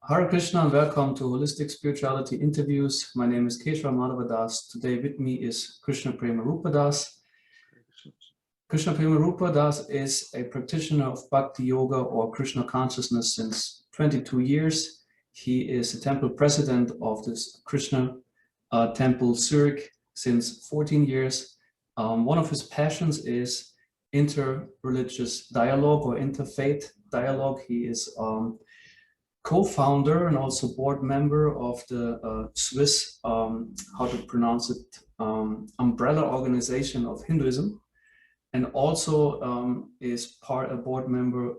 Hare Krishna and welcome to Holistic Spirituality Interviews. My name is Keshava Madhavadas. Today with me is Krishna Prema Rupadas. Krishna Prema Rupadas is a practitioner of Bhakti Yoga or Krishna consciousness since 22 years. He is the temple president of this Krishna temple Zurich since 14 years. One of his passions is interreligious dialogue or interfaith dialogue. He is co-founder and also board member of the Swiss, how to pronounce it, umbrella organization of Hinduism, and also is a board member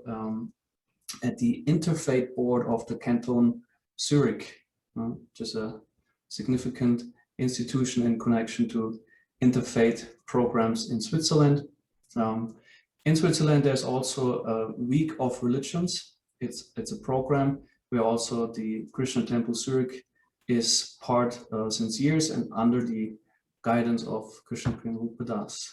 at the Interfaith board of the Canton Zurich, which is a significant institution in connection to interfaith programs in Switzerland. In Switzerland, there's also a Week of Religions. It's a program where also the Krishna Temple Zurich is part since years and under the guidance of Krishna Prema Rupadas.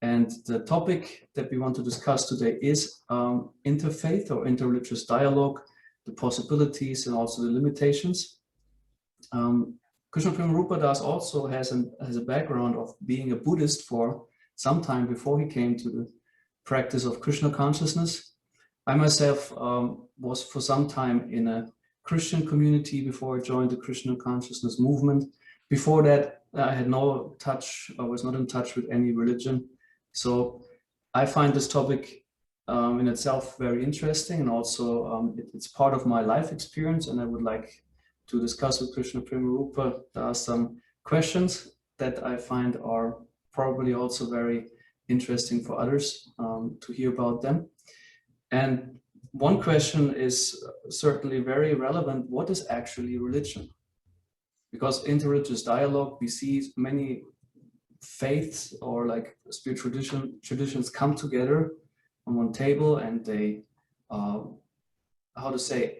And the topic that we want to discuss today is interfaith or interreligious dialogue, the possibilities and also the limitations. Krishna Prema Rupadas also has a background of being a Buddhist for some time before he came to the practice of Krishna consciousness. I myself was for some time in a Christian community before I joined the Krishna consciousness movement. Before that, I had no touch, I was not in touch with any religion. So I find this topic in itself very interesting, and also it's part of my life experience, and I would like to discuss with Krishna Prema Rupa. There are some questions that I find are probably also very interesting for others to hear about them. And one question is certainly very relevant. What is actually religion? Because interreligious dialogue, we see many faiths or like spiritual traditions come together on one table, and they,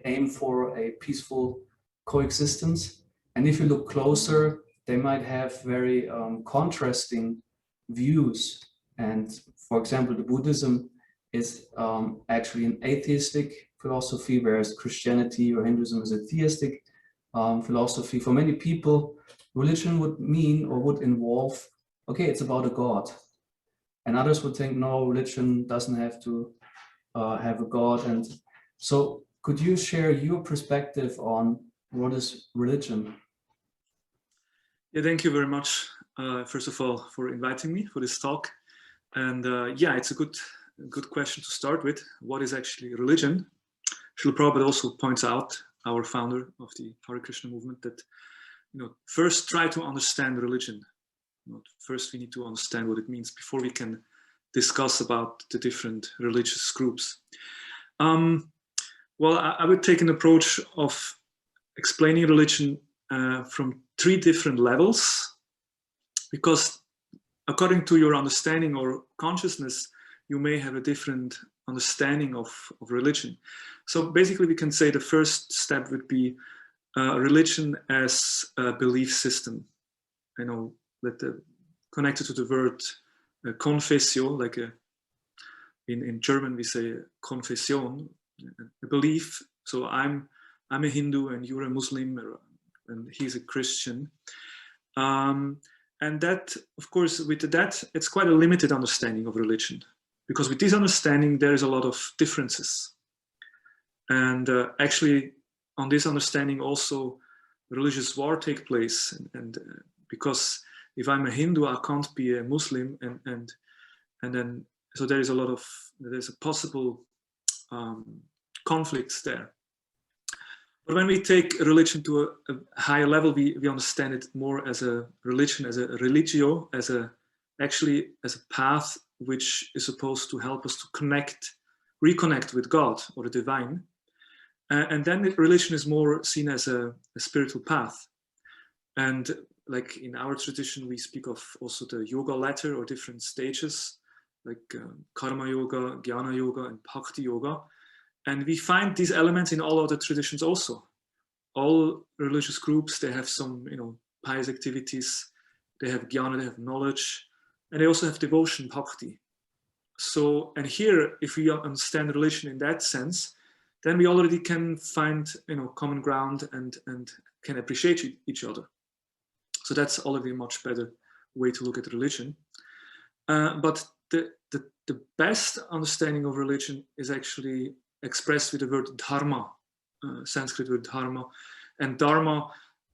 aim for a peaceful coexistence. And if you look closer, they might have very contrasting views. And for example, the Buddhism is actually an atheistic philosophy, whereas Christianity or Hinduism is a theistic philosophy. For many people, religion would mean or would involve, okay, it's about a God. And others would think, no, religion doesn't have to have a God. And so could you share your perspective on what is religion? Yeah, thank you very much, first of all, for inviting me for this talk. And yeah, it's a good question to start with. What is actually religion? Srila Prabhupada also points out, our founder of the Hare Krishna movement, that first try to understand religion. First we need to understand what it means before we can discuss about the different religious groups. Well, I would take an approach of explaining religion from three different levels, because according to your understanding or consciousness, you may have a different understanding of religion. So basically we can say the first step would be religion as a belief system. Connected to the word confessio, like in German we say Konfession, a belief. So I'm a Hindu and you're a Muslim and he's a Christian. And that, of course, with that, it's quite a limited understanding of religion, because with this understanding, there is a lot of differences. And actually, on this understanding also, religious war take place. And because if I'm a Hindu, I can't be a Muslim. And then, so there's a possible conflicts there. But when we take religion to a higher level, we understand it more as a religion, as a religio, as a path which is supposed to help us to reconnect with God or the divine. And then religion is more seen as a spiritual path. And like in our tradition, we speak of also the yoga ladder or different stages, like karma yoga, jnana yoga, and bhakti yoga. And we find these elements in all other traditions also. All religious groups, they have some, pious activities, they have jnana, they have knowledge, and they also have devotion, bhakti. So, and here, if we understand religion in that sense, then we already can find, common ground and can appreciate each other. So that's already a much better way to look at religion. But the best understanding of religion is actually expressed with the word dharma, Sanskrit word dharma. And dharma,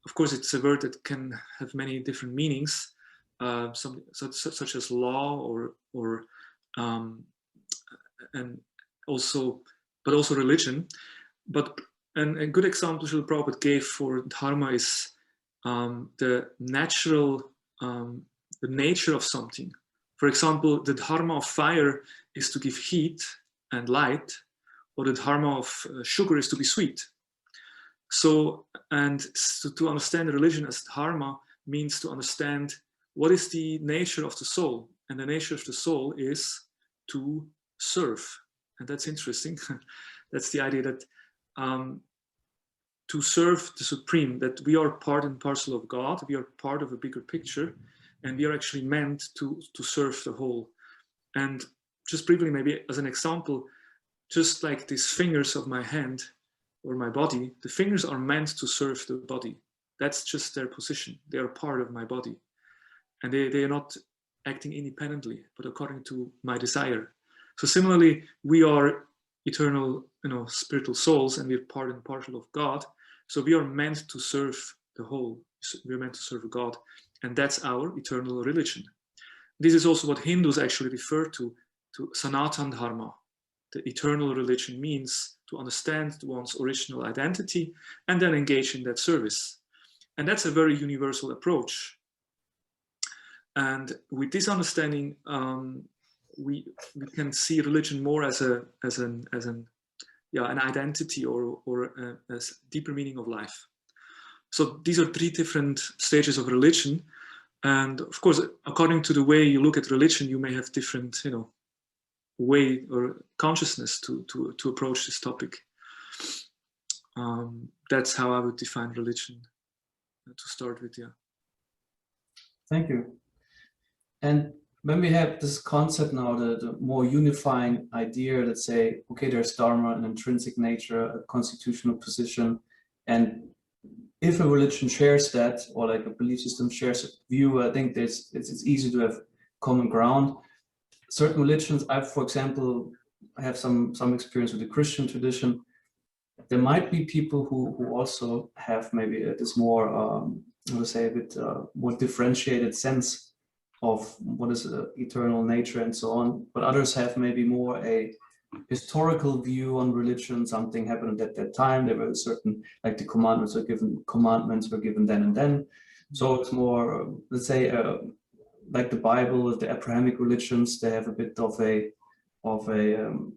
of course, it's a word that can have many different meanings, such as law and also religion. But a good example Srila Prabhupada gave for dharma is the nature of something. For example, the dharma of fire is to give heat and light, or the dharma of sugar is to be sweet. So, to understand religion as dharma means to understand what is the nature of the soul. And the nature of the soul is to serve. And that's interesting. That's the idea that to serve the Supreme, that we are part and parcel of God, we are part of a bigger picture, and we are actually meant to serve the whole. And just briefly, maybe as an example, just like these fingers of my hand or my body, the fingers are meant to serve the body. That's just their position. They are part of my body. And they are not acting independently, but according to my desire. So similarly, we are eternal, spiritual souls, and we're part and parcel of God. So we are meant to serve the whole. We're meant to serve God. And that's our eternal religion. This is also what Hindus actually refer to Sanatan Dharma. The eternal religion means to understand one's original identity and then engage in that service. And that's a very universal approach. And with this understanding, we can see religion more as an identity or a deeper meaning of life. So these are three different stages of religion. And of course, according to the way you look at religion, you may have different, way or consciousness to approach this topic. That's how I would define religion to start with, yeah. Thank you. And when we have this concept now, the more unifying idea, let's say, okay, there's dharma, an intrinsic nature, a constitutional position, and if a religion shares that, or like a belief system shares a view, I think it's easy to have common ground. Certain religions, for example, have some experience with the Christian tradition. There might be people who also have maybe this more, I would say, a bit more differentiated sense of what is eternal nature and so on. But others have maybe more a historical view on religion. Something happened at that time. There were certain, like the commandments were given then and then. So it's more, let's say, like the Bible, the Abrahamic religions, they have a bit of a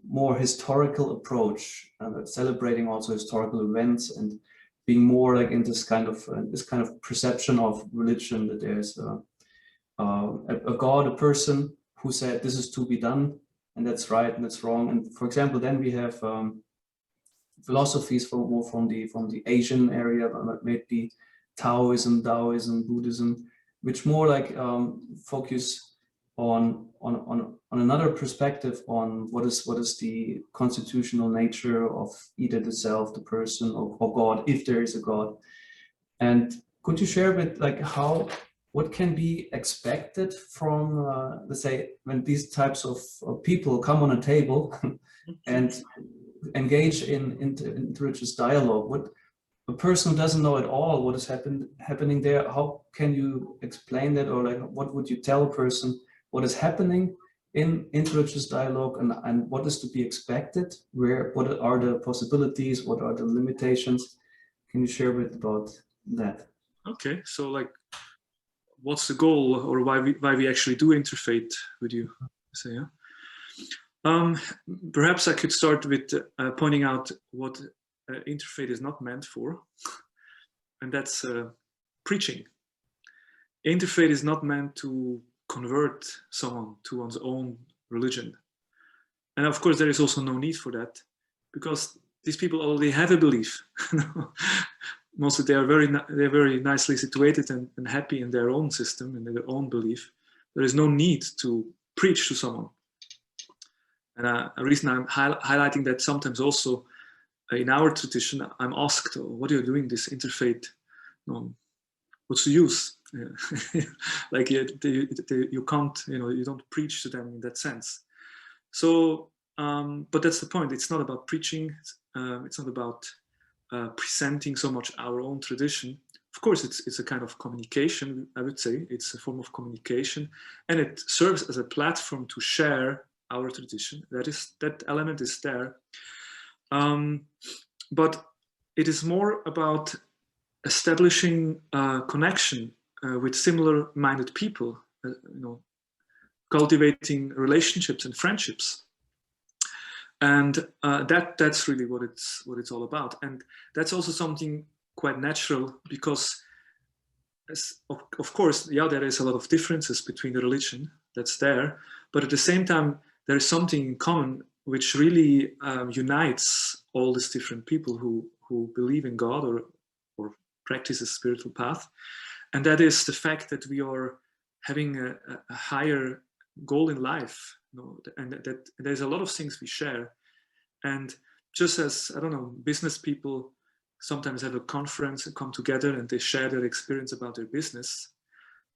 more historical approach, celebrating also historical events and being more like in this kind of perception of religion, that there's a God, a person who said this is to be done, and that's right and that's wrong. And for example, then we have philosophies from the Asian area, maybe Taoism, Buddhism, which more like focus on another perspective on what is the constitutional nature of either the self, the person, or God, if there is a God. And could you share a bit like what can be expected from, let's say, when these types of people come on a table and engage in interreligious dialogue? What a person who doesn't know at all what is happening there, how can you explain that, or like what would you tell a person what is happening in interreligious dialogue, and what is to be expected? What are the possibilities? What are the limitations? Can you share a bit about that? Okay, so like, what's the goal, or why we actually do interfaith? Would you say? Yeah. Perhaps I could start with pointing out what interfaith is not meant for, and that's preaching. Interfaith is not meant to convert someone to one's own religion, and of course there is also no need for that, because these people already have a belief. Mostly they're very nicely situated and happy in their own system and their own belief. There is no need to preach to someone. And a reason I'm highlighting that sometimes also in our tradition, I'm asked, oh, what are you doing this interfaith? What's the use? Like you can't, you don't preach to them in that sense. So, but that's the point. It's not about preaching. It's not about presenting so much our own tradition. Of course, it's a kind of communication, I would say. It's a form of communication, and it serves as a platform to share our tradition. That element is there. But it is more about establishing a connection with similar-minded people, cultivating relationships and friendships, and that's really what it's all about. And that's also something quite natural, because of course, yeah, there is a lot of differences between the religion that's there, but at the same time, there is something in common which really unites all these different people who believe in God or practice a spiritual path. And that is the fact that we are having a higher goal in life, and that there's a lot of things we share. And just as, I don't know, business people sometimes have a conference and come together and they share their experience about their business,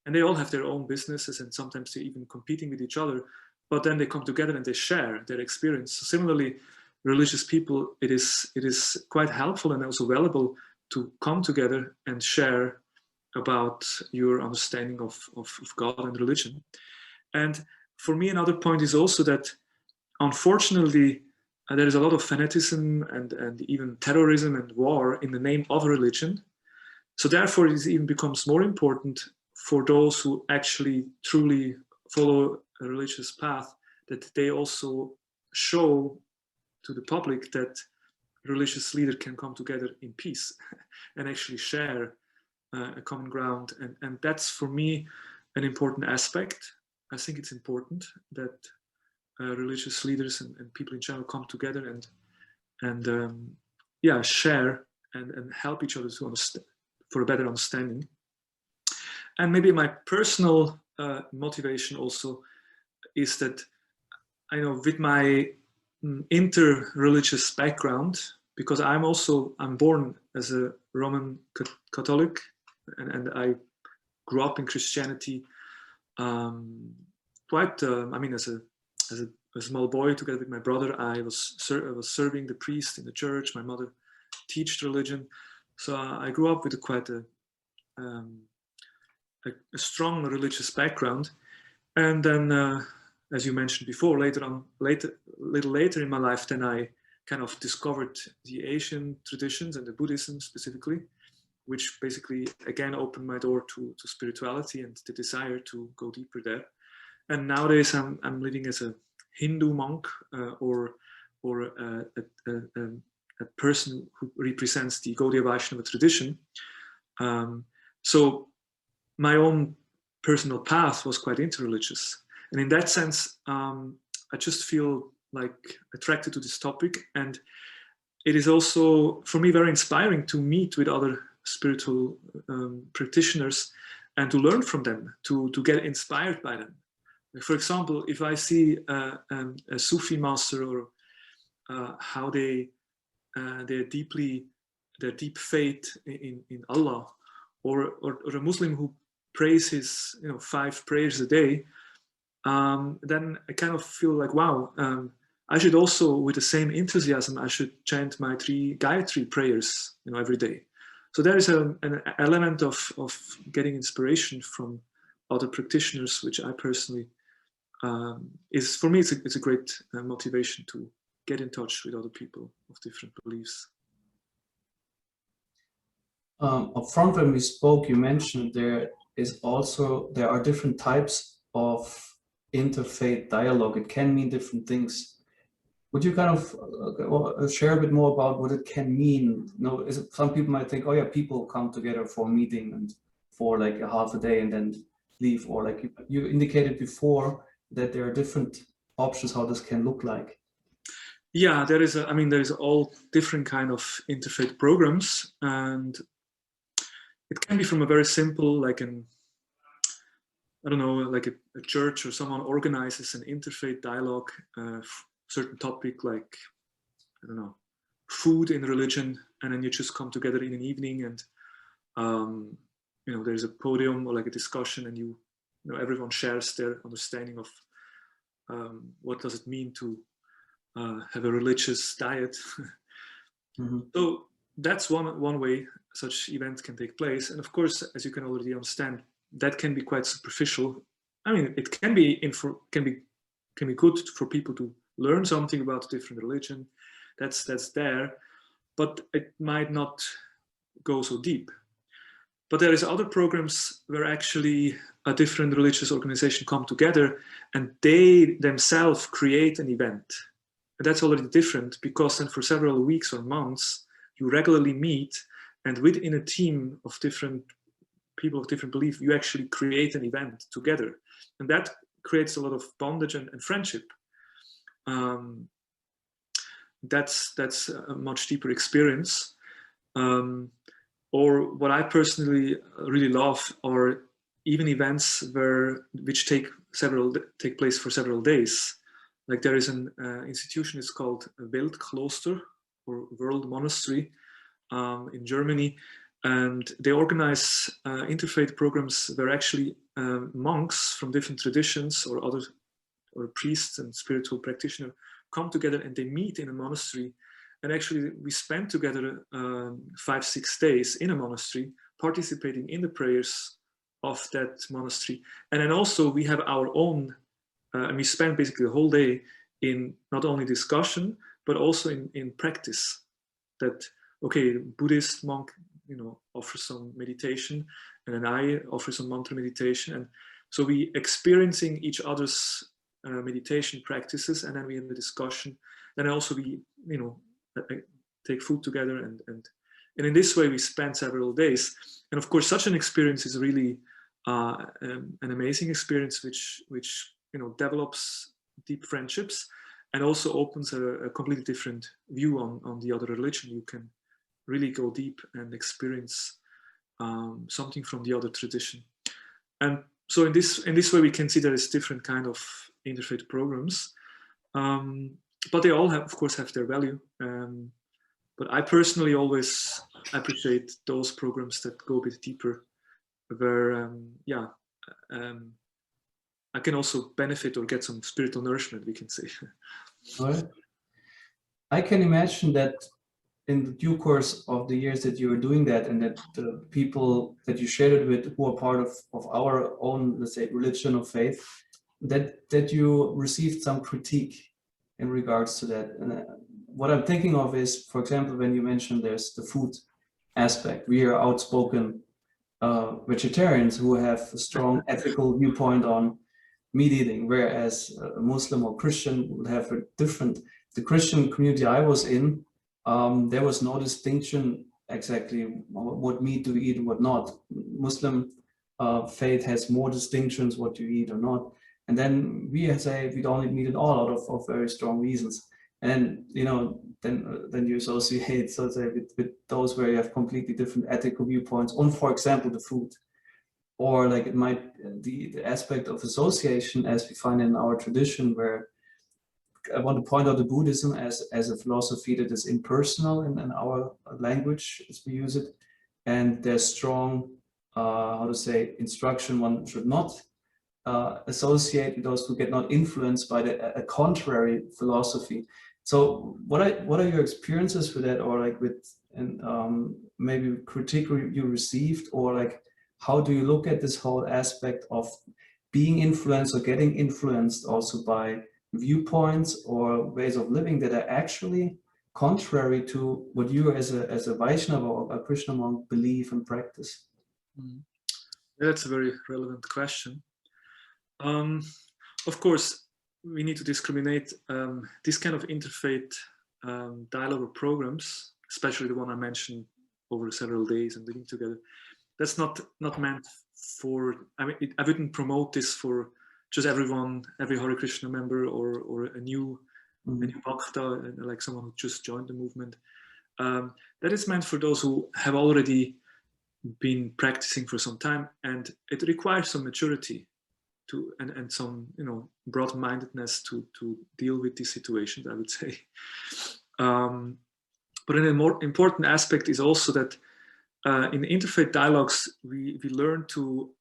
and they all have their own businesses, and sometimes they're even competing with each other, but then they come together and they share their experience. So similarly, religious people, it is quite helpful and also valuable to come together and share about your understanding of God and religion. And for me, another point is also that, unfortunately, there is a lot of fanaticism and even terrorism and war in the name of religion. So therefore, it even becomes more important for those who actually truly follow a religious path, that they also show to the public that religious leaders can come together in peace and actually share a common ground. And that's, for me, an important aspect. I think it's important that religious leaders and people in general come together and share and help each other to understand, for a better understanding. And maybe my personal motivation also is that, I know, with my interreligious background, because I'm born as a Roman Catholic, and I grew up in Christianity quite, as a small boy, together with my brother. I was serving the priest in the church. My mother taught religion. So I grew up with quite a strong religious background. And then, as you mentioned before, a little later in my life, then I kind of discovered the Asian traditions and the Buddhism specifically, which basically again opened my door to spirituality and the desire to go deeper there. And nowadays I'm living as a Hindu monk, or a person who represents the Gaudiya Vaishnava tradition. So my own personal path was quite interreligious. And in that sense, I just feel like attracted to this topic. And it is also, for me, very inspiring to meet with other spiritual practitioners and to learn from them, to get inspired by them. For example, if I see a Sufi master, or how their deep faith in Allah, or a Muslim who prays his 5 prayers a day, then I kind of feel like, wow, I should also, with the same enthusiasm, I should chant my 3 Gayatri prayers every day. So there is an element of getting inspiration from other practitioners, which I personally is, for me, it's a great motivation to get in touch with other people of different beliefs. Up front, when we spoke, you mentioned there are different types of interfaith dialogue. It can mean different things. Would you kind of share a bit more about what it can mean? Some people might think, oh yeah, people come together for a meeting and for like a half a day and then leave, or like you indicated before that there are different options how this can look like. Yeah, there is all different kind of interfaith programs, and it can be from a very simple, like a church or someone organizes an interfaith dialogue, certain topic, like, I don't know, food in religion, and then you just come together in an evening, and you know, there's a podium or like a discussion, and you know, everyone shares their understanding of what does it mean to have a religious diet. Mm-hmm. So that's one way such events can take place. And of course, as you can already understand, that can be quite superficial. I mean, it can be good for people to learn something about a different religion. That's there, but it might not go so deep. But there is other programs where actually a different religious organization come together and they themselves create an event. And that's already different, because then for several weeks or months, you regularly meet, and within a team of different people of different belief, you actually create an event together. And that creates a lot of bondage and friendship. That's a much deeper experience. Or what I personally really love are even events which take place for several days. Like there is an institution, it's called Weltkloster or World Monastery in Germany, and they organize interfaith programs where actually monks from different traditions or priests and spiritual practitioners come together and they meet in a monastery. And actually we spend together 5-6 days in a monastery, participating in the prayers of that monastery. And then also we have our own, and we spend basically the whole day in not only discussion, but also in practice. That, okay, Buddhist monk, you know, offers some meditation, and then I offer some mantra meditation. And so we experiencing each other's meditation practices, and then we have the discussion. Then also we, you know, take food together, and in this way we spend several days. And of course, such an experience is really an amazing experience, which you know, develops deep friendships and also opens a completely different view on the other religion. You can really go deep and experience something from the other tradition. And so in this way we can see there is different kind of interfaith programs, but they all have, of course, have their value. But I personally always appreciate those programs that go a bit deeper, where I can also benefit or get some spiritual nourishment, we can say. Right. I can imagine that in the due course of the years that you were doing that, and that the people that you shared it with who are part of our own, let's say, religion or faith, that you received some critique in regards to that. And what I'm thinking of is, for example, when you mentioned there's the food aspect. We are outspoken vegetarians who have a strong ethical viewpoint on meat eating, whereas a Muslim or Christian would have a different. The Christian community I was in, there was no distinction exactly what meat do you eat and what not. Muslim faith has more distinctions what you eat or not. And then we say we don't eat meat at all out of very strong reasons. And you know, then you associate, so to say, with those where you have completely different ethical viewpoints on, for example, the food. Or like it might the aspect of association as we find in our tradition, where I want to point out the Buddhism as a philosophy that is impersonal in our language as we use it, and there's strong how to say instruction one should not associate with those who get not influenced by a contrary philosophy. So what are your experiences with that, or like with and maybe critique you received, or like how do you look at this whole aspect of being influenced or getting influenced also by viewpoints or ways of living that are actually contrary to what you as a Vaishnava or a Krishna monk believe and practice? Yeah, that's a very relevant question. Of course, we need to discriminate this kind of interfaith dialogue or programs, especially the one I mentioned over several days and living together. That's not meant for, I mean, I wouldn't promote this for just everyone, every Hare Krishna member or a new bhakta, like someone who just joined the movement. That is meant for those who have already been practicing for some time, and it requires some maturity and some, you know, broad-mindedness to deal with these situations, I would say. But But a more important aspect is also that in interfaith dialogues, we learn to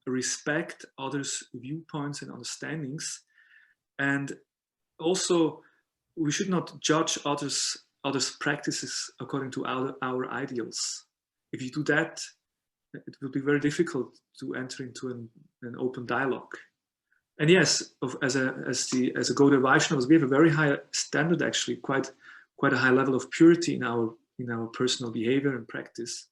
respect others' viewpoints and understandings. And also, we should not judge others' practices according to our ideals. If you do that, it will be very difficult to enter into an open dialogue. And yes, as a Gaudiya Vaishnavas, we have a very high standard, actually, quite a high level of purity in our personal behavior and practice.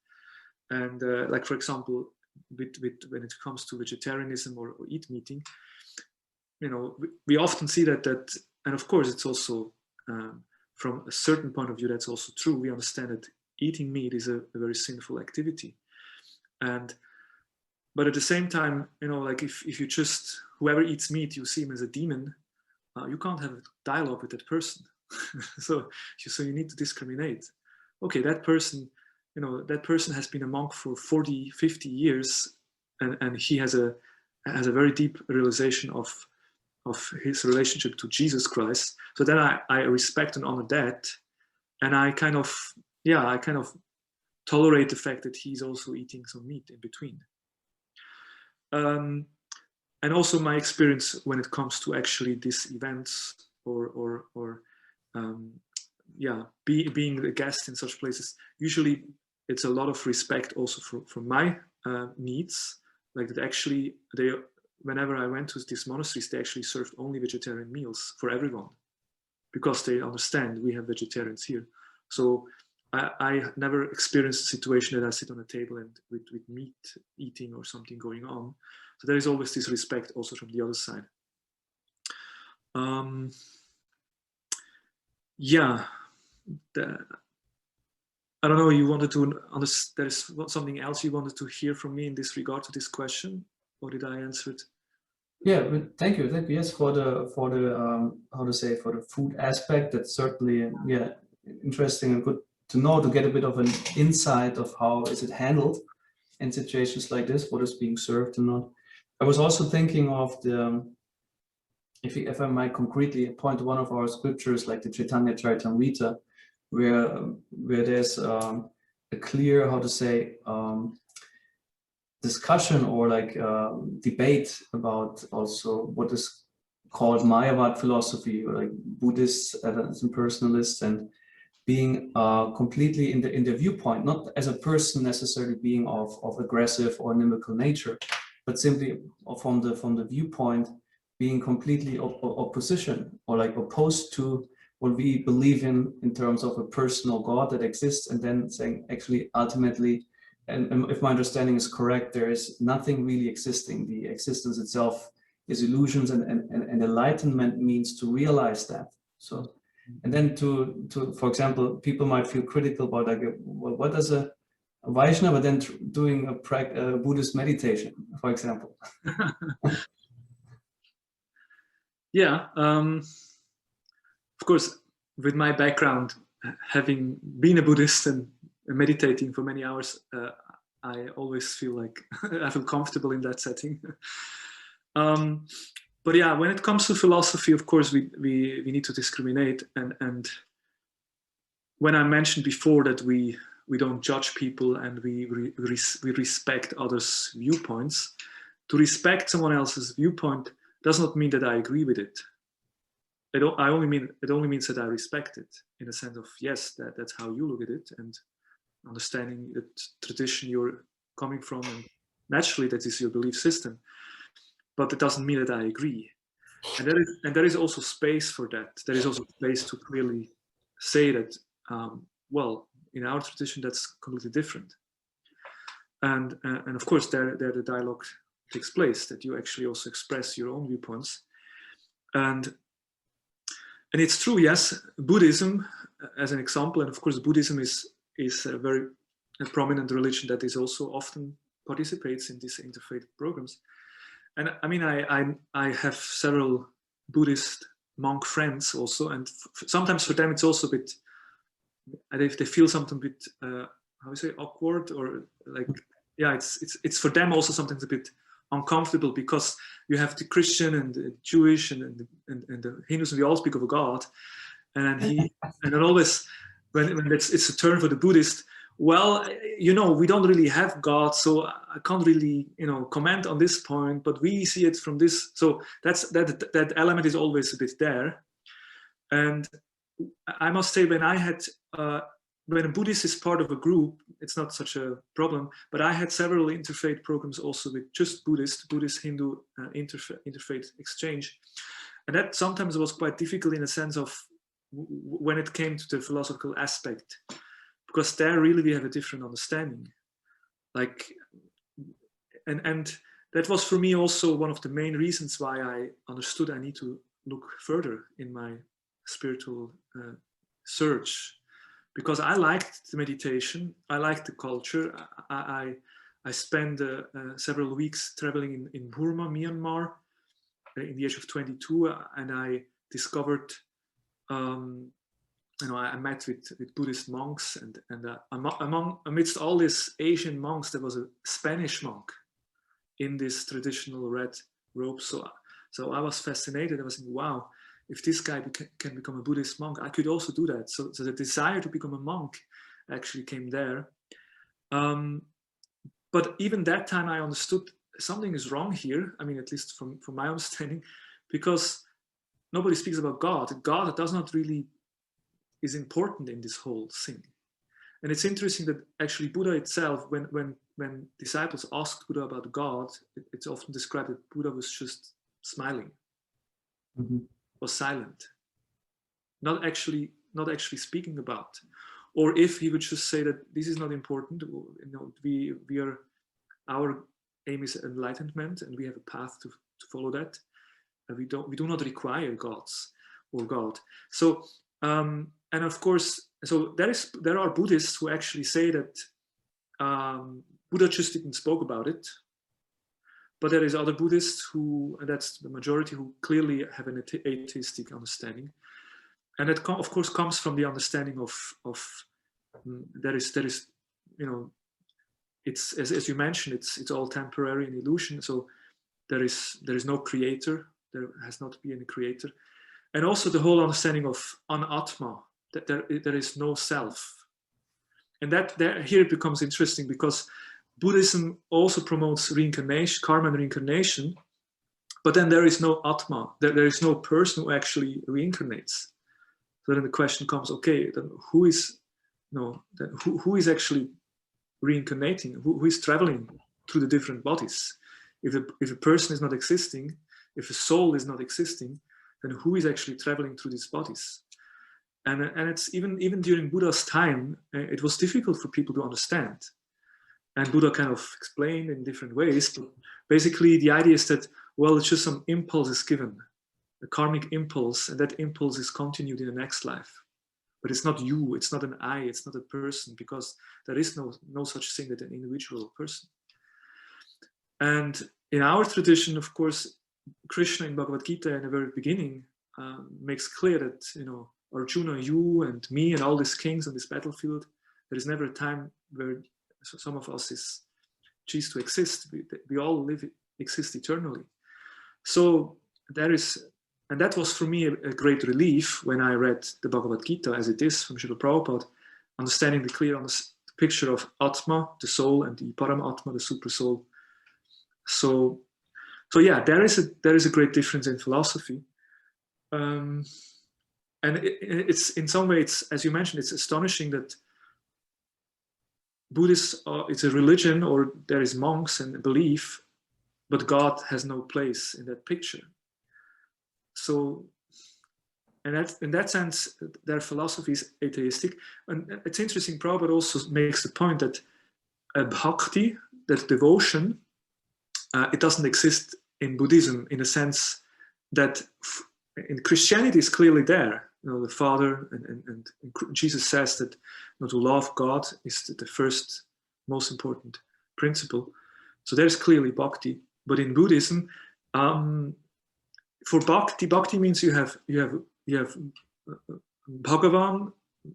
And like, for example, when it comes to vegetarianism or eat meeting, we often see that, and of course it's also from a certain point of view that's also true. We understand that eating meat is a very sinful activity, but at the same time, like if you just, whoever eats meat, you see him as a demon, you can't have a dialogue with that person. so you need to discriminate. Okay, that person has been a monk for 40, 50 years, and he has a very deep realization of his relationship to Jesus Christ. So then I respect and honor that, and I kind of tolerate the fact that he's also eating some meat in between. And also my experience when it comes to actually these events or being a guest in such places, usually it's a lot of respect also for my needs. Like that actually whenever I went to these monasteries, they actually served only vegetarian meals for everyone, because they understand we have vegetarians here. So I never experienced a situation that I sit on a table and with meat eating or something going on. So there is always this respect also from the other side. I don't know, you wanted to understand, there is something else you wanted to hear from me in this regard to this question, or did I answer it? Yeah, but thank you. Yes, for the how to say, for the food aspect, that's certainly interesting and good to know, to get a bit of an insight of how is it handled in situations like this, what is being served and not. I was also thinking of the, if I might concretely point to one of our scriptures, like the Chaitanya Charitamrita, where there's a clear, how to say, discussion or like debate about also what is called Mayavad philosophy, or like Buddhists as personalists, and being completely in the viewpoint, not as a person necessarily being of aggressive or inimical nature, but simply from the viewpoint being completely opposition, or like opposed to what we believe in terms of a personal God that exists, and then saying actually ultimately, and if my understanding is correct, there is nothing really existing. The existence itself is illusions, and enlightenment means to realize that. So, and then to for example, people might feel critical about, like, well, what does a Vaishnava then doing a Buddhist meditation, for example? Yeah, of course, with my background, having been a Buddhist and meditating for many hours, I always feel like I feel comfortable in that setting. But yeah, when it comes to philosophy, of course, we need to discriminate. And when I mentioned before that we don't judge people and we respect others' viewpoints, to respect someone else's viewpoint does not mean that I agree with it. It only means that I respect it, in a sense of, yes, that's how you look at it, and understanding the tradition you're coming from, and naturally that is your belief system. But it doesn't mean that I agree. And there is also space for that. There is also space to clearly say that, well, in our tradition, that's completely different. And of course, there the dialogue takes place, that you actually also express your own viewpoints. And it's true, yes, Buddhism, as an example, and of course, Buddhism is a very prominent religion that is also often participates in these interfaith programs. And I mean, I have several Buddhist monk friends also, and sometimes for them it's also a bit, they feel something a bit, how do you say, awkward, or like, yeah, it's for them also sometimes a bit uncomfortable, because you have the Christian and the Jewish and the Hindus, and we all speak of a God, and then always when it's a term for the Buddhist, well, you know, we don't really have God, so I can't really, you know, comment on this point, but we see it from this. So that element is always a bit there. And I must say, when a Buddhist is part of a group, it's not such a problem, but I had several interfaith programs also with just Buddhist Hindu interfaith exchange. And that sometimes was quite difficult in a sense of when it came to the philosophical aspect, because there really we have a different understanding. Like, and that was for me also one of the main reasons why I understood I need to look further in my spiritual search, because I liked the meditation, I liked the culture. I spent several weeks traveling in Burma, Myanmar, in the age of 22, and I discovered, you know, I met with Buddhist monks, and amidst all these Asian monks, there was a Spanish monk in this traditional red robe. So I was fascinated. I was thinking, wow, if this guy can become a Buddhist monk, I could also do that. So the desire to become a monk actually came there. But even that time I understood something is wrong here. I mean, at least from my understanding, because nobody speaks about God. God does not really is important in this whole thing. And it's interesting that actually Buddha itself, when disciples asked Buddha about God, it's often described that Buddha was just smiling, was silent, not actually speaking about. Or if he would just say that this is not important, you know, we are, our aim is enlightenment, and we have a path to follow that. And we do not require gods or God. So and of course, so there are Buddhists who actually say that Buddha just didn't spoke about it, but there is other Buddhists who, and that's the majority, who clearly have an atheistic understanding, and that of course comes from the understanding of there is, you know, it's as you mentioned, it's all temporary and illusion. So there is no creator. There has not been any creator, and also the whole understanding of anatma, that there is no self. And here it becomes interesting, because Buddhism also promotes reincarnation, karma and reincarnation, but then there is no atma, there is no person who actually reincarnates. So then the question comes, okay, then who is actually reincarnating? Who is traveling through the different bodies? If a person is not existing, if a soul is not existing, then who is actually traveling through these bodies? And it's even during Buddha's time, it was difficult for people to understand. And Buddha kind of explained in different ways. But basically, the idea is that, well, it's just some impulse is given, a karmic impulse, and that impulse is continued in the next life. But it's not you, it's not an I, it's not a person, because there is no such thing as an individual person. And in our tradition, of course, Krishna in Bhagavad Gita in the very beginning makes clear that, you know, Arjuna, you and me and all these kings on this battlefield, there is never a time where some of us cease to exist. We all exist eternally. So there is, and that was for me a great relief when I read the Bhagavad Gita as it is from Srila Prabhupada, understanding the clear picture of Atma, the soul, and the Paramatma, the super soul. So yeah, there is a great difference in philosophy. And it's in some way, it's, as you mentioned, it's astonishing that Buddhists it's a religion, or there is monks and belief, but God has no place in that picture. So, and that, in that sense, their philosophy is atheistic. And it's interesting, Prabhupada also makes the point that bhakti, that devotion, it doesn't exist in Buddhism, in a sense that in Christianity is clearly there. You know, the Father and Jesus says that, you know, to love God is the first, most important principle. So there's clearly bhakti. But in Buddhism, for bhakti means you have Bhagavan,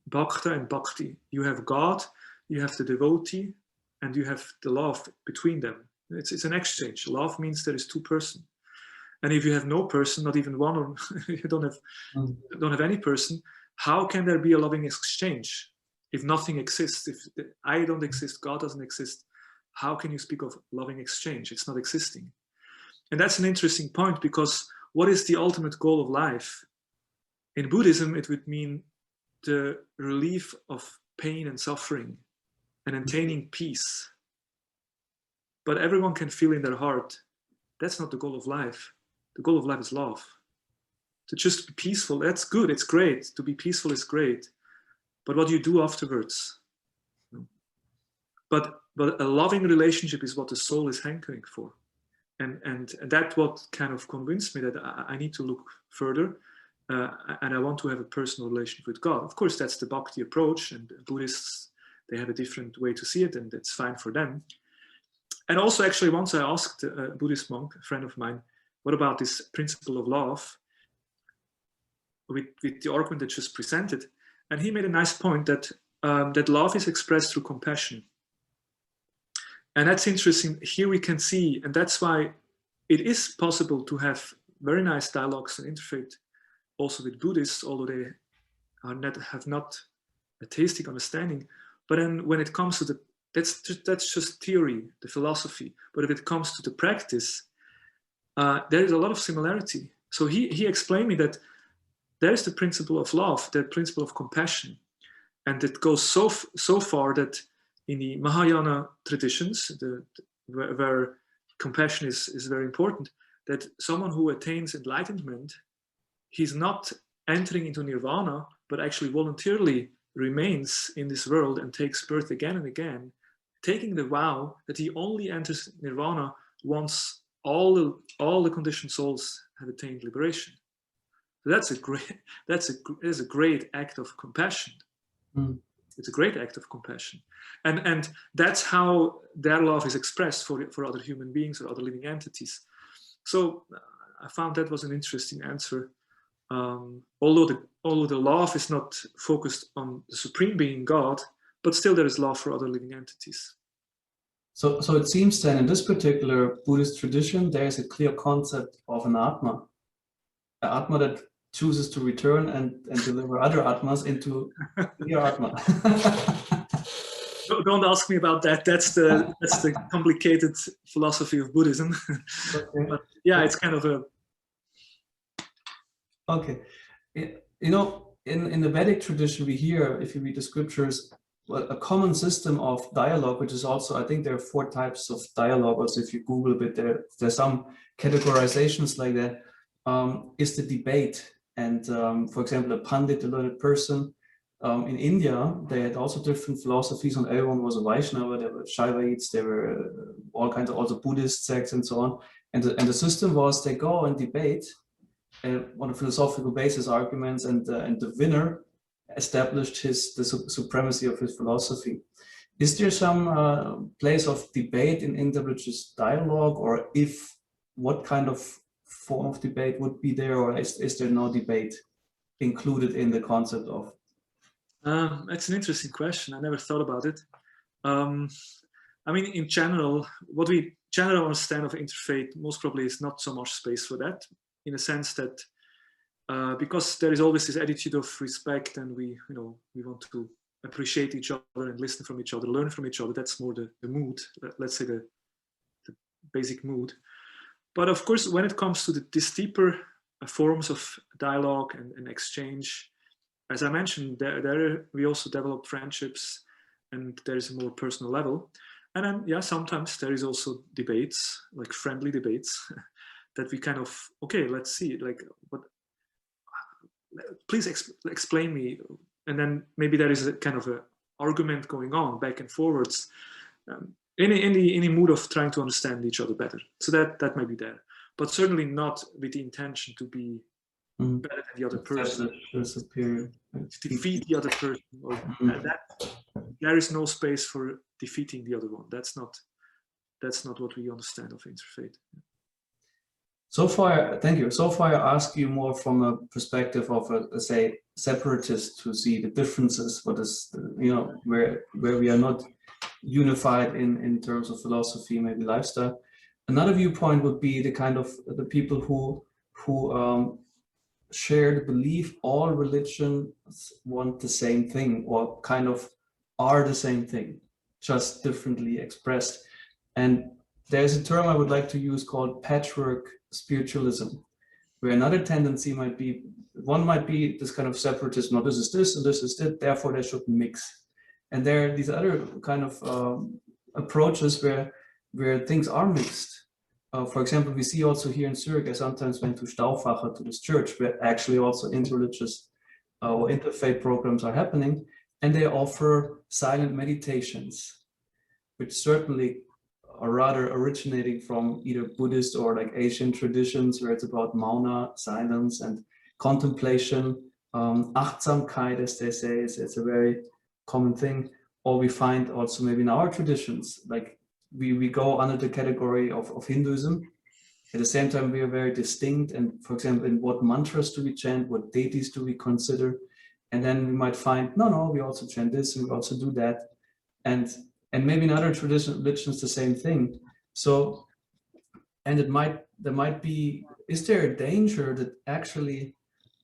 Bhakta, and Bhakti. You have God, you have the devotee, and you have the love between them. It's an exchange. Love means there is two persons. And if you have no person, not even one, or you don't have any person, how can there be a loving exchange if nothing exists? If I don't exist, God doesn't exist, how can you speak of loving exchange? It's not existing. And that's an interesting point, because what is the ultimate goal of life? In Buddhism, it would mean the relief of pain and suffering and attaining peace. But everyone can feel in their heart, that's not the goal of life. The goal of life is love. To just be peaceful, that's good, it's great. To be peaceful is great. But what do you do afterwards? But a loving relationship is what the soul is hankering for. And that's what kind of convinced me that I need to look further, and I want to have a personal relationship with God. Of course, that's the Bhakti approach, and Buddhists, they have a different way to see it, and that's fine for them. And also, actually, once I asked a Buddhist monk, a friend of mine, what about this principle of love with the argument that just presented? And he made a nice point that that love is expressed through compassion. And that's interesting. Here we can see, and that's why it is possible to have very nice dialogues and interfaith also with Buddhists, although they have not a theistic understanding. But then when it comes to that's just theory, the philosophy. But if it comes to the practice, there is a lot of similarity. So he explained me that there's the principle of love, the principle of compassion. And it goes so far that in the Mahayana traditions, where compassion is very important, that someone who attains enlightenment, he's not entering into nirvana, but actually voluntarily remains in this world and takes birth again and again, taking the vow that he only enters nirvana once all the conditioned souls have attained liberation. So that's a great act of compassion. Mm. It's a great act of compassion, and that's how their love is expressed for other human beings or other living entities. So I found that was an interesting answer. Although the love is not focused on the supreme being God, but still there is love for other living entities. So it seems then in this particular Buddhist tradition, there is a clear concept of an Atma that chooses to return and deliver other Atmas into your Atma. Don't ask me about that. That's the complicated philosophy of Buddhism. Okay. But yeah, it's kind of a... Okay. You know, in the Vedic tradition, we hear, if you read the scriptures, a common system of dialogue, which is also, I think there are 4 types of dialogue. Also, if you Google a bit, there's some categorizations like that, is the debate. And for example, a Pandit, a learned person, in India, they had also different philosophies, and everyone was a Vaishnava. There were Shaivites, there were all kinds of also Buddhist sects and so on. And the system was they go and debate on a philosophical basis arguments, and the winner established the supremacy of his philosophy. Is there some place of debate in interreligious dialogue, or what kind of form of debate would be there, or is there no debate included in the concept of? That's an interesting question. I never thought about it. I mean, in general, what we generally understand of interfaith most probably is not so much space for that, in a sense that because there is always this attitude of respect, and we want to appreciate each other and listen from each other, learn from each other. That's more the mood, let's say the basic mood. But of course, when it comes to these deeper forms of dialogue and exchange, as I mentioned, there we also develop friendships, and there is a more personal level. And then, yeah, sometimes there is also debates, like friendly debates, that we kind of, okay, let's see, like, what? Please explain me. And then maybe there is a kind of a argument going on back and forwards, in the mood of trying to understand each other better. So that might be there, but certainly not with the intention to be better than the other person, superior, to defeat the other person, or that there is no space for defeating the other one. That's not what we understand of interfaith. So far, thank you. So far, I ask you more from a perspective of let's say, separatist, to see the differences. What is, where we are not unified in terms of philosophy, maybe lifestyle. Another viewpoint would be the kind of the people who share the belief all religions want the same thing, or kind of are the same thing, just differently expressed. And there's a term I would like to use called patchwork spiritualism, where another tendency might be, one might be this kind of separatism, no, this is this and this is that, therefore they should mix. And there are these other kind of approaches where things are mixed. For example, we see also here in Zurich, I sometimes went to Stauffacher, to this church, where actually also interreligious or interfaith programs are happening, and they offer silent meditations, which certainly are rather originating from either Buddhist or like Asian traditions, where it's about mauna, silence, and contemplation. Achtsamkeit, as they say, it's a very common thing. Or we find also maybe in our traditions, like we go under the category of Hinduism. At the same time, we are very distinct. And for example, in what mantras do we chant? What deities do we consider? And then we might find, no, we also chant this and we also do that. And maybe in other religions, the same thing. So, and there might be, is there a danger that actually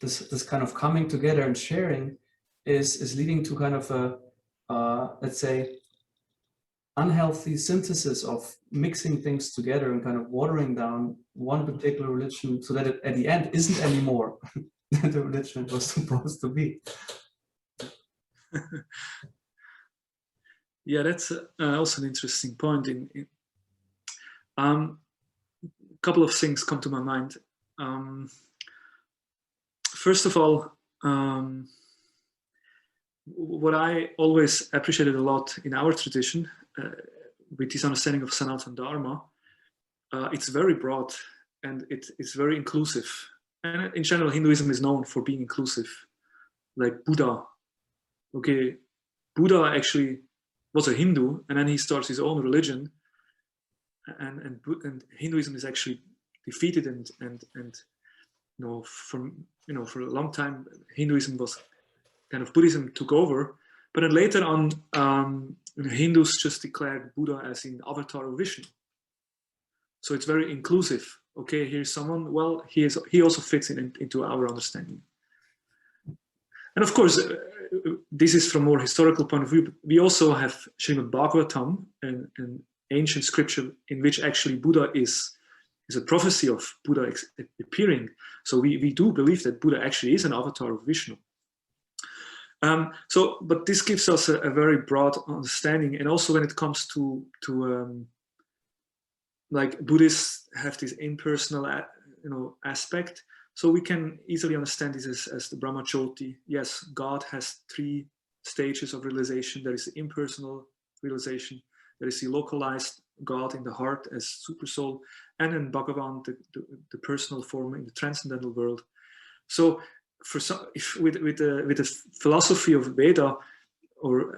this kind of coming together and sharing is leading to kind of a, let's say, unhealthy synthesis of mixing things together and kind of watering down one particular religion, so that it at the end isn't anymore the religion it was supposed to be. Yeah, that's also an interesting point. Couple of things come to my mind. First of all, what I always appreciated a lot in our tradition, with this understanding of Sanatana Dharma, it's very broad and it's very inclusive. And in general, Hinduism is known for being inclusive. Like Buddha. Okay, Buddha actually was a Hindu, and then he starts his own religion, and Hinduism is actually defeated, and for a long time Hinduism was kind of, Buddhism took over, but then later on Hindus just declared Buddha as an avatar of Vishnu. So it's very inclusive. Okay, here's someone, well, he also fits into our understanding. And of course, this is from a more historical point of view, but we also have Srimad Bhagavatam, an ancient scripture in which actually Buddha is a prophecy of Buddha appearing. So we do believe that Buddha actually is an avatar of Vishnu. But this gives us a very broad understanding. And also when it comes to like Buddhists have this impersonal aspect. So we can easily understand this as the Brahmajyoti. Yes, God has 3 stages of realization. There is the impersonal realization. There is the localized God in the heart as super soul, and in Bhagavan, the personal form in the transcendental world. So, with the philosophy of Veda or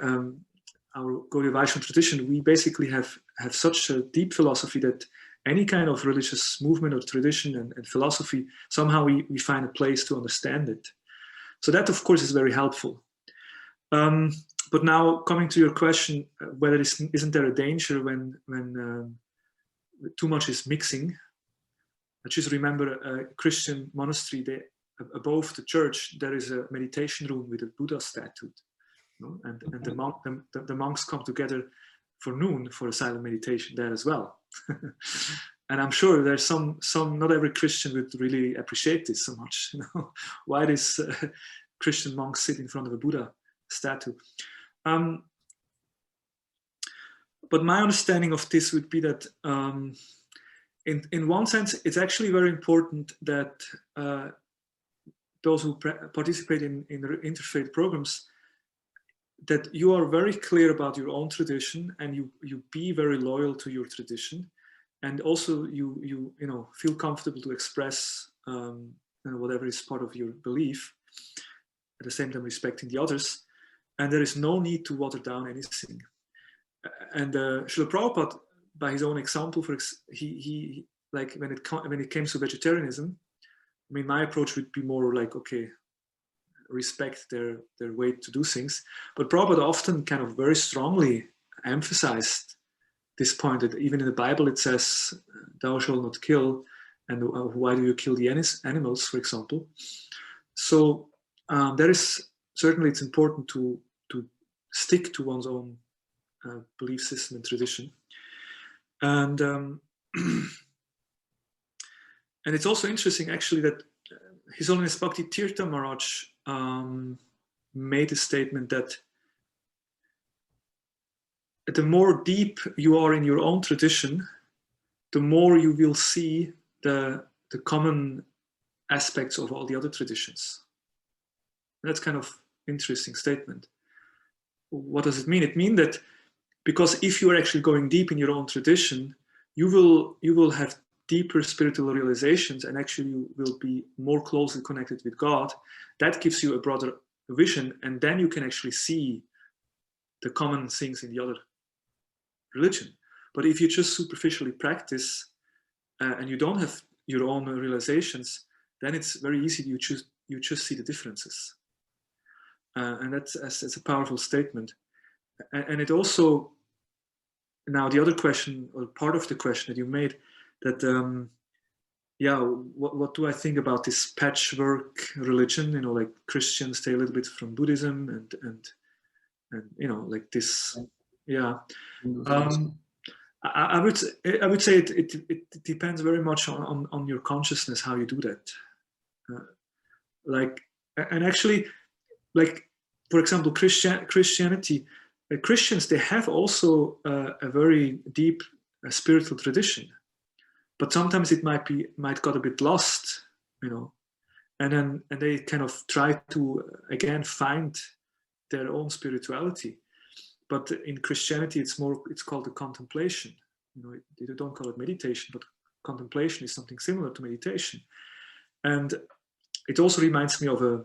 our Gaudiya Vaishnava tradition, we basically have such a deep philosophy that any kind of religious movement or tradition and philosophy, somehow we find a place to understand it. So that, of course, is very helpful. But now, coming to your question, whether isn't there a danger when too much is mixing? I just remember a Christian monastery. Above the church, there is a meditation room with a Buddha statue, and the monks come together for noon for a silent meditation there as well. And I'm sure there's some not every Christian would really appreciate this so much. Why this Christian monks sit in front of a Buddha statue? But my understanding of this would be that in one sense, it's actually very important that those who participate in interfaith programs, that you are very clear about your own tradition and you be very loyal to your tradition, and also you feel comfortable to express whatever is part of your belief, at the same time respecting the others, and there is no need to water down anything. And Srila Prabhupada, by his own example, he like when it came to vegetarianism, I mean, my approach would be more like, okay, respect their way to do things. But Prabhupada often kind of very strongly emphasized this point that even in the Bible it says, thou shalt not kill. and why do you kill the animals, for example. So there is certainly, it's important to stick to one's own belief system and tradition. And and it's also interesting, actually, that His Holiness Bhakti Tirtha Maharaj made a statement that the more deep you are in your own tradition, the more you will see the common aspects of all the other traditions. That's kind of interesting statement. What does it mean? It means that because if you are actually going deep in your own tradition, you will have deeper spiritual realizations, and actually you will be more closely connected with God. That gives you a broader vision, and then you can actually see the common things in the other religion. But if you just superficially practice and you don't have your own realizations, then it's very easy you just see the differences. And that's a powerful statement. And it also, now the other question, or part of the question that you made, that what do I think about this patchwork religion? You know, like Christians stay a little bit from Buddhism, and you know, like this. Yeah. I would say it depends very much on your consciousness how you do that. And actually, like, for example, Christianity, Christians, they have also a very deep spiritual tradition, but sometimes it might got a bit lost, you know, and they kind of try to again find their own spirituality. But in Christianity, it's called the contemplation. You know, they don't call it meditation, but contemplation is something similar to meditation. And it also reminds me of a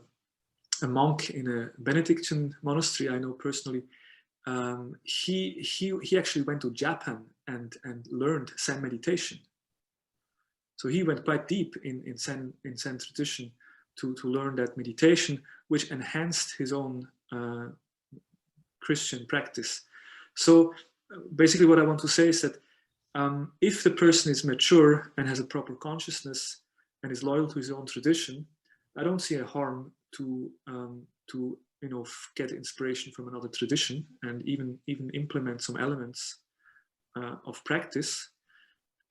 monk in a Benedictine monastery I know personally. He actually went to Japan and learned Zen meditation. So he went quite deep in Zen tradition to learn that meditation, which enhanced his own Christian practice. So basically what I want to say is that if the person is mature and has a proper consciousness and is loyal to his own tradition, I don't see a harm to you know, get inspiration from another tradition and even implement some elements of practice.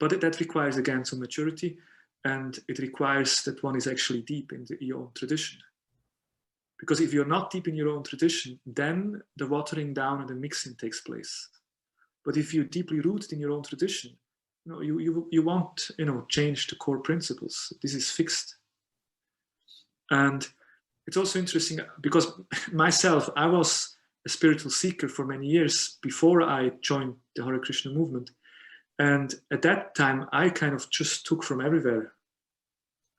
But that requires, again, some maturity, and it requires that one is actually deep in your own tradition. Because if you're not deep in your own tradition, then the watering down and the mixing takes place. But if you're deeply rooted in your own tradition, you know, you won't, you know, change the core principles. This is fixed. And it's also interesting because myself, I was a spiritual seeker for many years before I joined the Hare Krishna movement. And at that time, I kind of just took from everywhere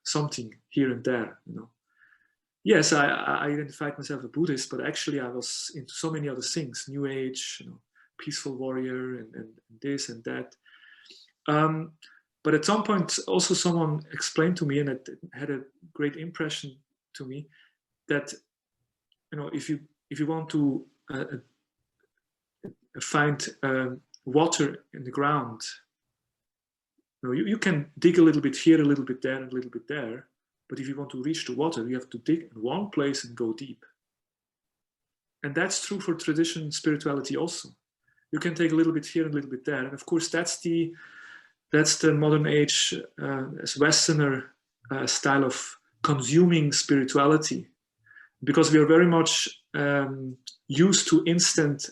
something here and there, you know. Yes, I identified myself a Buddhist, but actually I was into so many other things, New Age, you know, peaceful warrior, and this and that. But at some point, also someone explained to me, and it had a great impression to me, that, you know, if you want to find water in the ground, you know, you can dig a little bit here, a little bit there, and a little bit there. But if you want to reach the water, you have to dig in one place and go deep. And that's true for tradition spirituality also. You can take a little bit here and a little bit there. And of course, that's the modern age as Westerner style of consuming spirituality. Because we are very much used to instant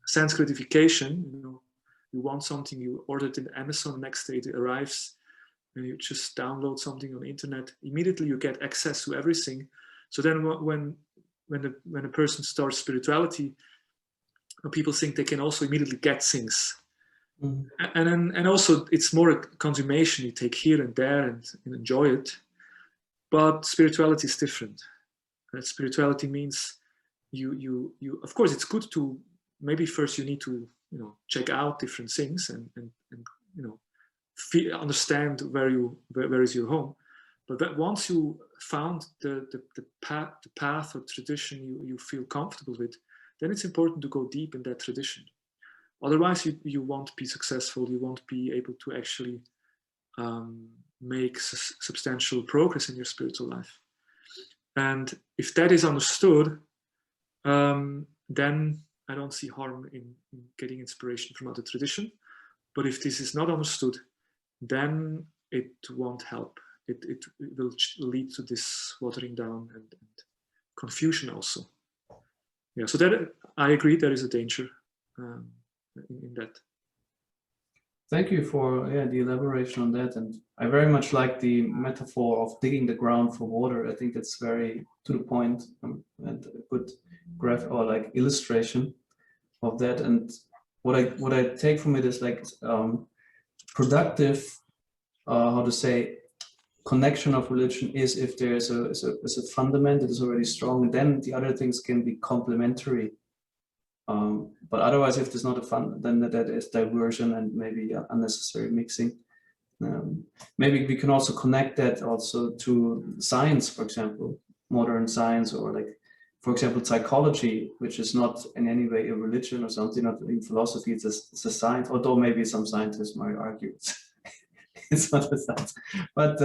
sense gratification. You know, you want something, you order it in Amazon, the next day it arrives. And you just download something on the internet, immediately you get access to everything. So then when a person starts spirituality, people think they can also immediately get things. Mm-hmm. And also it's more a consummation. You take here and there and enjoy it. But spirituality is different. Spirituality means you of course it's good to, maybe first you need to, you know, check out different things and you know, understand where is your home. But that once you found the path or tradition you feel comfortable with, then it's important to go deep in that tradition. Otherwise you won't be successful. You won't be able to actually make substantial progress in your spiritual life. And if that is understood, then I don't see harm in getting inspiration from other tradition. But if this is not understood, then it won't help. It will lead to this watering down and confusion also. Yeah, so that I agree there is a danger in that. Thank you for the elaboration on that, and I very much like the metaphor of digging the ground for water. I think that's very to the point and a good graph or like illustration of that. And what I take from it is like productive, how to say, connection of religion is if there is a fundament that is already strong, and then the other things can be complementary. But otherwise, if there's not a fun, then that is diversion and maybe unnecessary mixing. Maybe we can also connect that also to science, for example, modern science, or like, for example, psychology, which is not in any way a religion or something, not in philosophy, it's a science, although maybe some scientists might argue it's not a science. But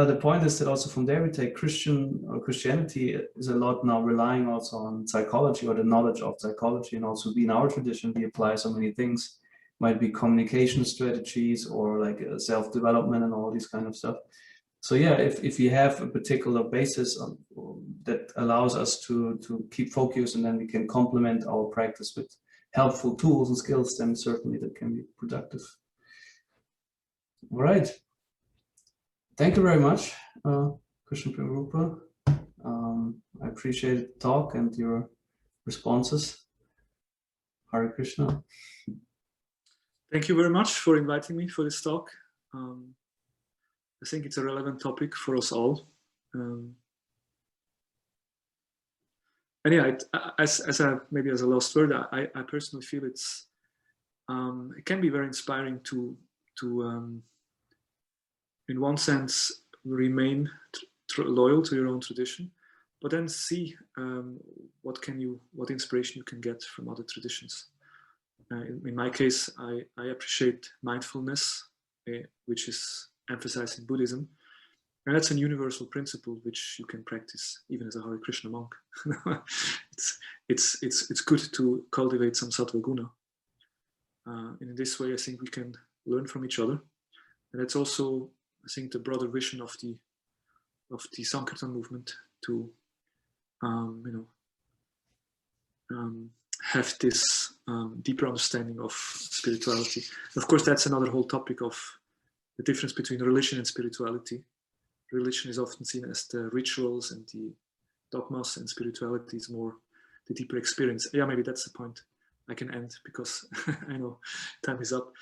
the point is that also from there we take Christianity is a lot now relying also on psychology or the knowledge of psychology, and also in our tradition we apply so many things, might be communication strategies or like self-development and all this kind of stuff. So yeah, if you have a particular basis that allows us to keep focus, and then we can complement our practice with helpful tools and skills, then certainly that can be productive. All right. Thank you very much, Krishna Prabhupada. I appreciate the talk and your responses. Hare Krishna. Thank you very much for inviting me for this talk. I think it's a relevant topic for us all. And yeah, as a last word, I personally feel it can be very inspiring to in one sense remain loyal to your own tradition, but then see what inspiration you can get from other traditions. In my case, I appreciate mindfulness, which is emphasized in Buddhism, and that's a universal principle which you can practice even as a Hare Krishna monk. It's good to cultivate some sattva guna, and in this way I think we can learn from each other, and that's also, I think, the broader vision of the Sankirtan movement to have this deeper understanding of spirituality. Of course, that's another whole topic of the difference between religion and spirituality. Religion is often seen as the rituals and the dogmas, and spirituality is more the deeper experience. Yeah, maybe that's the point. I can end because I know time is up.